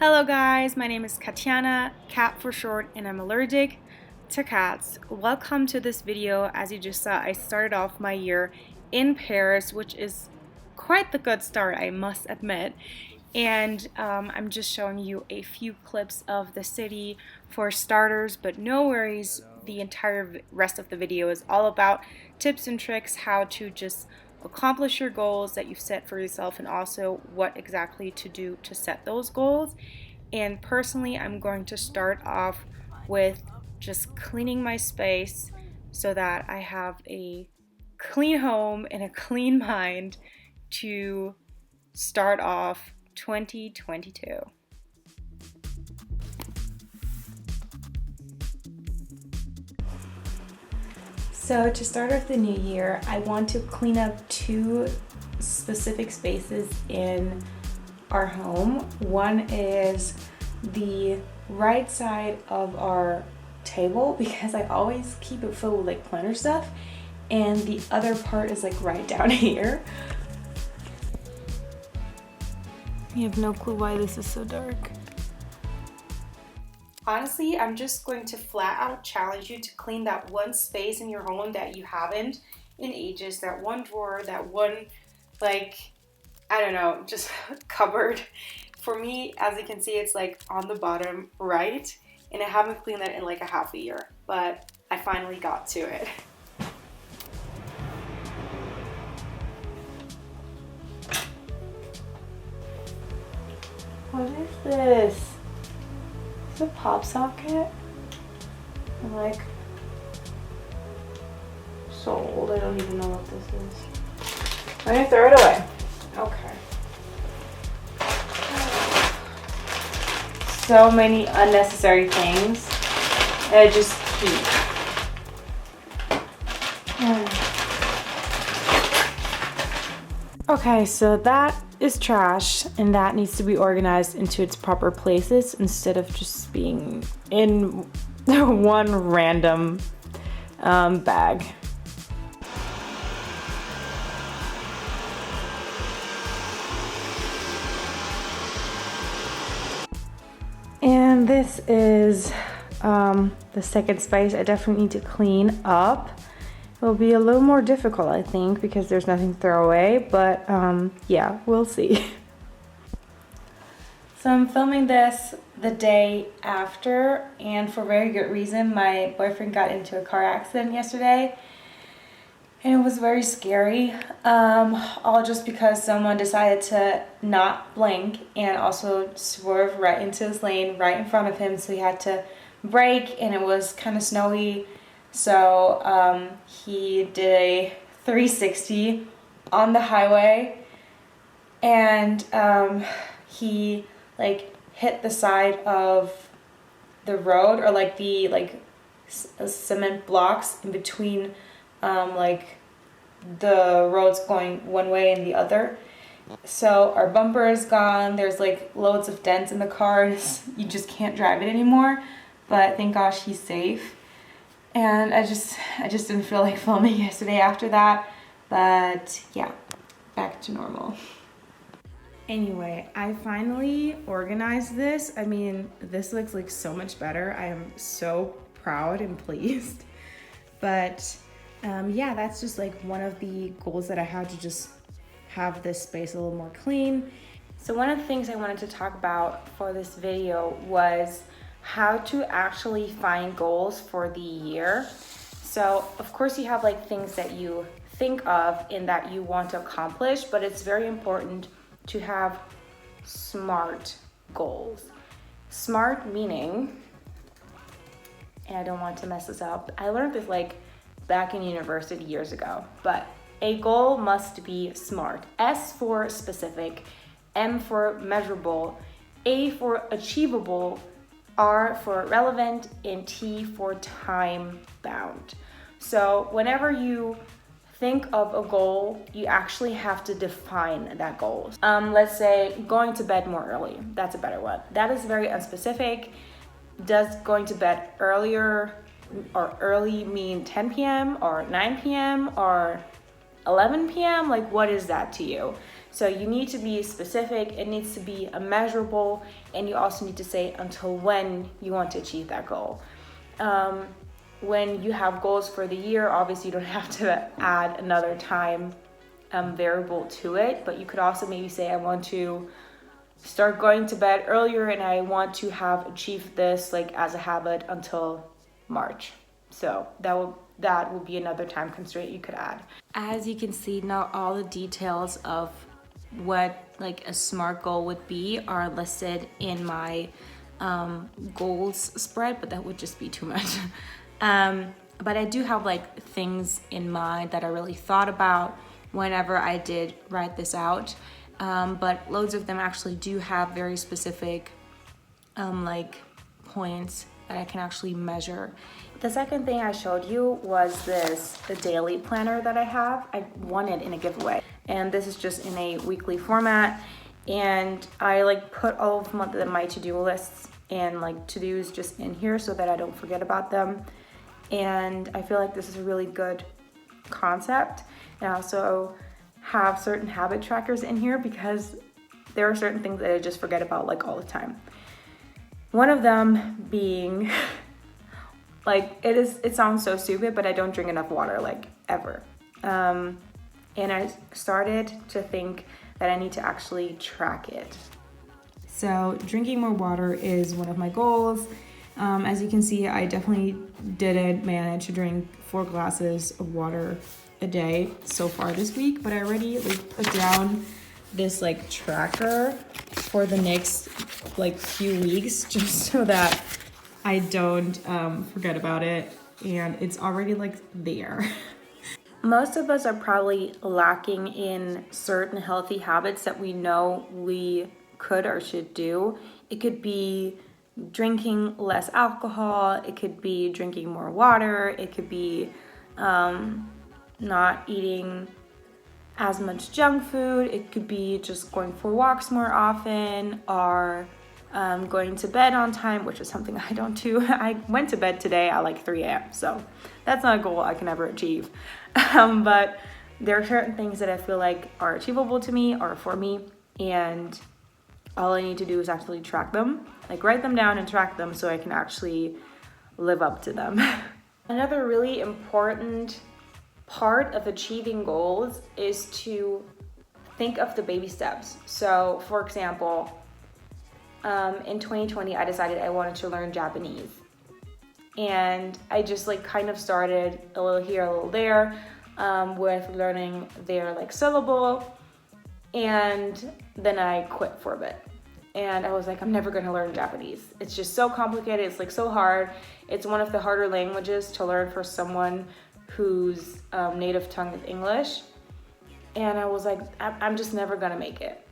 Hello guys, my name is Katiana, cat for short, and I'm allergic to cats. Welcome to this video. As you just saw, I started off my year in Paris, which is quite the good start, I must admit. And I'm just showing you a few clips of the city for starters, but no worries, the entire rest of the video is all about tips and tricks, how to just accomplish your goals that you've set for yourself, and also what exactly to do to set those goals. And personally, I'm going to start off with just cleaning my space so that I have a clean home and a clean mind to start off 2022. So to start off the new year, I want to clean up two specific spaces in our home. One is the right side of our table because I always keep it full with like planner stuff, and the other part is like right down here. You have no clue why this is so dark. Honestly, I'm just going to flat out challenge you to clean that one space in your home that you haven't in ages, that one drawer, that one, like, I don't know, just cupboard. For me, as you can see, it's like on the bottom right, and I haven't cleaned that in like a half a year, but I finally got to it. What is this? Is it a pop socket? I'm like so old, I don't even know what this is. I'm gonna throw it away. Okay. So many unnecessary things that I just keep. Okay, so that is trash, and that needs to be organized into its proper places instead of just being in one random bag. And this is the second space I definitely need to clean up. It'll be a little more difficult, I think, because there's nothing to throw away, but yeah, we'll see. So I'm filming this the day after, and for very good reason. My boyfriend got into a car accident yesterday, and it was very scary, all just because someone decided to not blink and also swerve right into his lane right in front of him, so he had to brake, and it was kind of snowy. So he did a 360 on the highway, and he like hit the side of the road, or like the cement blocks in between like the roads going one way and the other. So our bumper is gone. There's like loads of dents in the car. You just can't drive it anymore, but thank gosh he's safe. And I just didn't feel like filming yesterday after that, but yeah, back to normal. Anyway, I finally organized this. I mean, this looks like so much better. I am so proud and pleased. But yeah, that's just like one of the goals that I had, to just have this space a little more clean. So one of the things I wanted to talk about for this video was how to actually find goals for the year. So of course you have like things that you think of and that you want to accomplish, but it's very important to have SMART goals. SMART meaning, and I don't want to mess this up, I learned this like back in university years ago, but a goal must be SMART. S for specific, M for measurable, A for achievable, R for relevant, and T for time bound. So whenever you think of a goal, you actually have to define that goal. Let's say going to bed more early. That's a better one. That is very unspecific. Does going to bed earlier or early mean 10 p.m. or 9 p.m. or 11 p.m.? Like, what is that to you? So you need to be specific, it needs to be measurable, and you also need to say until when you want to achieve that goal. When you have goals for the year, obviously you don't have to add another time variable to it, but you could also maybe say, I want to start going to bed earlier and I want to have achieved this like as a habit until March. So that will be another time constraint you could add. As you can see, not all the details of what like a SMART goal would be are listed in my goals spread, but that would just be too much. But I do have like things in mind that I really thought about whenever I did write this out. But loads of them actually do have very specific like points that I can actually measure. The second thing I showed you was the daily planner that I have. I won it in a giveaway, and this is just in a weekly format, and I like put all of my to-do lists and like to-dos just in here so that I don't forget about them. And I feel like this is a really good concept. And I also have certain habit trackers in here because there are certain things that I just forget about like all the time. One of them being like, it sounds so stupid, but I don't drink enough water like ever. And I started to think that I need to actually track it. So drinking more water is one of my goals. As you can see, I definitely didn't manage to drink 4 glasses of water a day so far this week, but I already like put down this like tracker for the next like few weeks just so that I don't forget about it, and it's already like there. Most of us are probably lacking in certain healthy habits that we know we could or should do. It could be drinking less alcohol, it could be drinking more water, it could be not eating as much junk food, it could be just going for walks more often, or going to bed on time, which is something I don't do. I went to bed today at like 3 a.m. So that's not a goal I can ever achieve. But there are certain things that I feel like are achievable to me or for me, and all I need to do is actually track them, like write them down and track them so I can actually live up to them. Another really important part of achieving goals is to think of the baby steps. So for example, in 2020, I decided I wanted to learn Japanese. And I just like kind of started a little here, a little there, with learning their like syllable. And then I quit for a bit. And I was like, I'm never gonna learn Japanese. It's just so complicated, it's like so hard. It's one of the harder languages to learn for someone whose native tongue is English. And I was like, I'm just never gonna make it.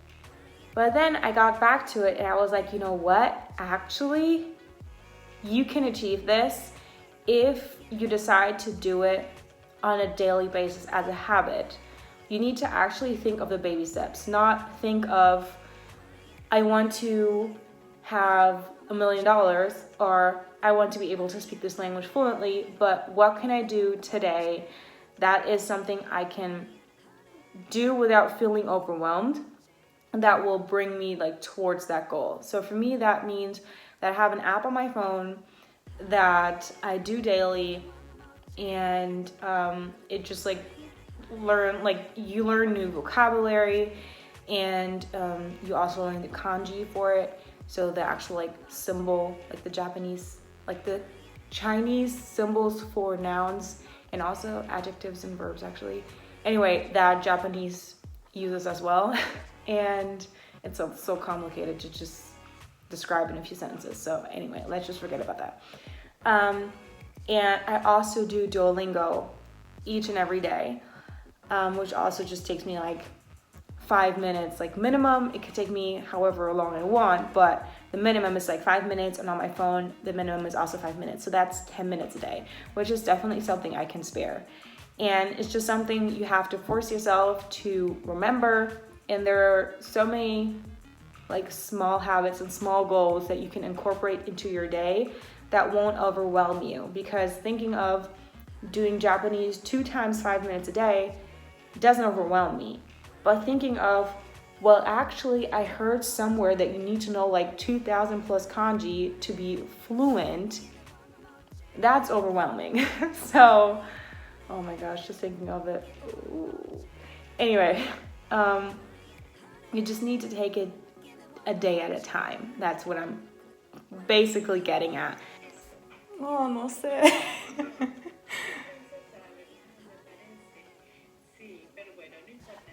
But then I got back to it and I was like, you know what? Actually, you can achieve this if you decide to do it on a daily basis as a habit. You need to actually think of the baby steps, not think of, I want to have $1 million or I want to be able to speak this language fluently, but what can I do today that is something I can do without feeling overwhelmed, that will bring me like towards that goal. So for me, that means that I have an app on my phone that I do daily, and it just like you learn new vocabulary, and you also learn the kanji for it. So the actual like symbol, like the Japanese, like the Chinese symbols for nouns and also adjectives and verbs actually. Anyway, that Japanese uses as well. And it's so complicated to just describe in a few sentences. So anyway, let's just forget about that. And I also do Duolingo each and every day, which also just takes me like 5 minutes, like minimum. It could take me however long I want, but the minimum is like 5 minutes, and on my phone, the minimum is also 5 minutes. So that's 10 minutes a day, which is definitely something I can spare. And it's just something you have to force yourself to remember. And there are so many like small habits and small goals that you can incorporate into your day that won't overwhelm you, because thinking of doing Japanese 2 times 5 minutes a day doesn't overwhelm me. But thinking of Well, actually, I heard somewhere that you need to know like 2,000 plus kanji to be fluent. That's overwhelming. So, oh my gosh, just thinking of it. Ooh. Anyway, you just need to take it a day at a time. That's what I'm basically getting at. Oh, no sé.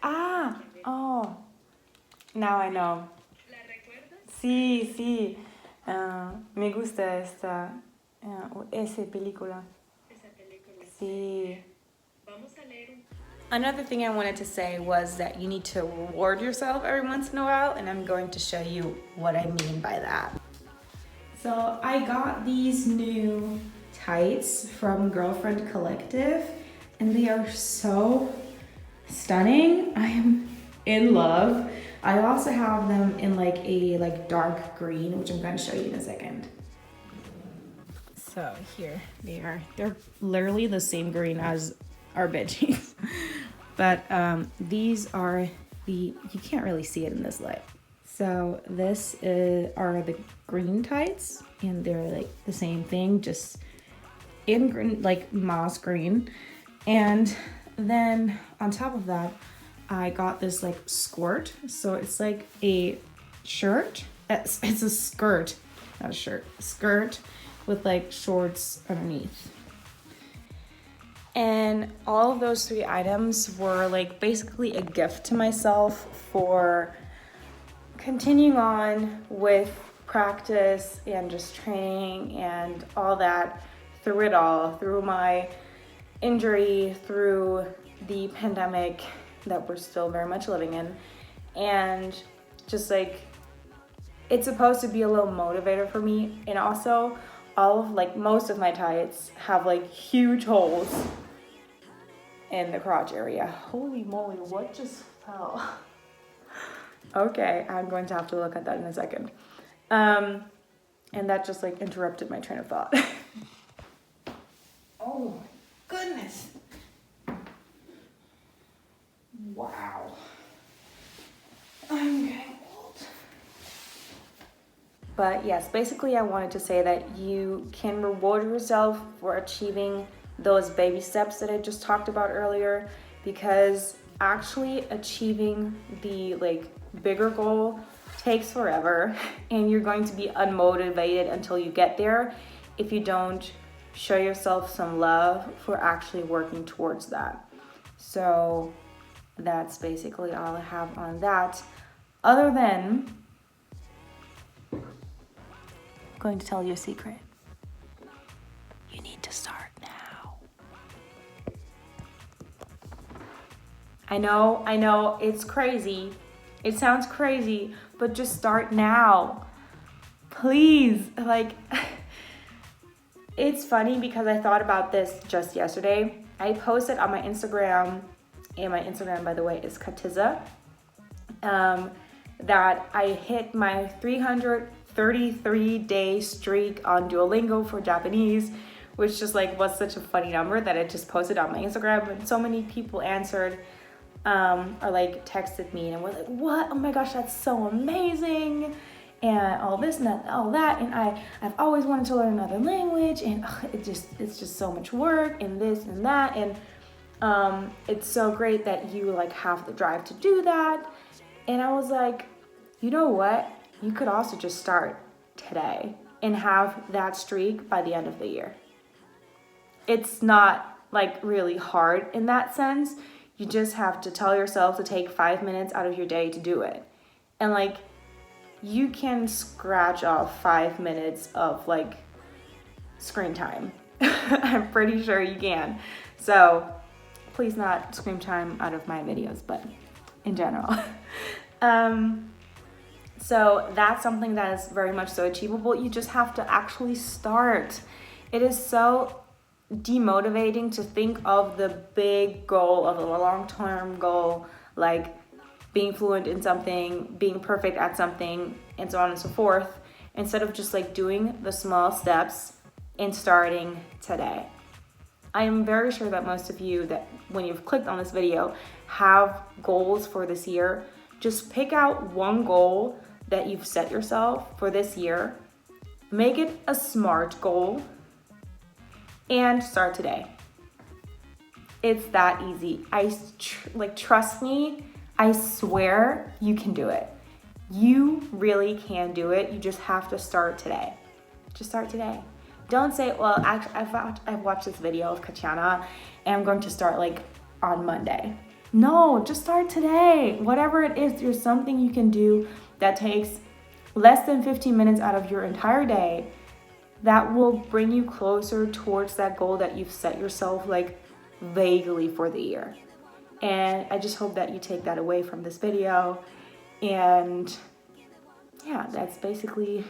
Ah, oh, now I know. Sí, sí. Me gusta esta, esa película. Sí. Another thing I wanted to say was that you need to reward yourself every once in a while, and I'm going to show you what I mean by that. So I got these new tights from Girlfriend Collective, and they are so stunning. I am in love. I also have them in like a dark green, which I'm going to show you in a second. So here they are. They're literally the same green as our bed sheets. But these are you can't really see it in this light. So this are the green tights, and they're like the same thing, just in green, like moss green. And then on top of that, I got this like skirt. So it's like a shirt. It's a skirt, not a shirt. Skirt with like shorts underneath. And all of those 3 items were like basically a gift to myself for continuing on with practice and just training and all that through it all, through my injury, through the pandemic that we're still very much living in. And just like, it's supposed to be a little motivator for me. And also, most of my tights have like huge holes in the crotch area. Holy moly, what just fell? Okay, I'm going to have to look at that in a second. And that just like interrupted my train of thought. Oh my goodness. Wow. I'm getting old. But yes, basically I wanted to say that you can reward yourself for achieving those baby steps that I just talked about earlier, because actually achieving the like bigger goal takes forever, and you're going to be unmotivated until you get there if you don't show yourself some love for actually working towards that. So that's basically all I have on that, other than I'm going to tell you a secret. You need to start now. I know, it's crazy. It sounds crazy, but just start now. Please, like, it's funny because I thought about this just yesterday. I posted on my Instagram, and my Instagram, by the way, is Katiza, that I hit my 333-day streak on Duolingo for Japanese, which just like was such a funny number that I just posted on my Instagram, and so many people answered or like texted me and were like, what? Oh my gosh, that's so amazing. And all this and that, all that. And I've always wanted to learn another language, and it's just so much work and this and that. And it's so great that you like have the drive to do that. And I was like, you know what? You could also just start today and have that streak by the end of the year. It's not like really hard in that sense. You just have to tell yourself to take 5 minutes out of your day to do it. And like, you can scratch off 5 minutes of like screen time. I'm pretty sure you can. So please not screen time out of my videos, but in general. So that's something that is very much so achievable. You just have to actually start. It is so demotivating to think of the big goal, of the long-term goal, like being fluent in something, being perfect at something, and so on and so forth, instead of just like doing the small steps and starting today. I am very sure that most of you, that when you've clicked on this video, have goals for this year. Just pick out one goal that you've set yourself for this year. Make it a SMART goal and start today. It's that easy. Trust me, I swear you can do it. You really can do it. You just have to start today. Just start today. Don't say, well, actually, I've watched this video of Katiana and I'm going to start like on Monday. No, just start today. Whatever it is, there's something you can do that takes less than 15 minutes out of your entire day that will bring you closer towards that goal that you've set yourself like vaguely for the year. And I just hope that you take that away from this video. And yeah, that's basically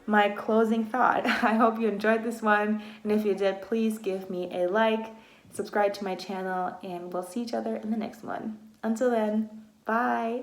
my closing thought. I hope you enjoyed this one. And if you did, please give me a like, subscribe to my channel, and we'll see each other in the next one. Until then, bye.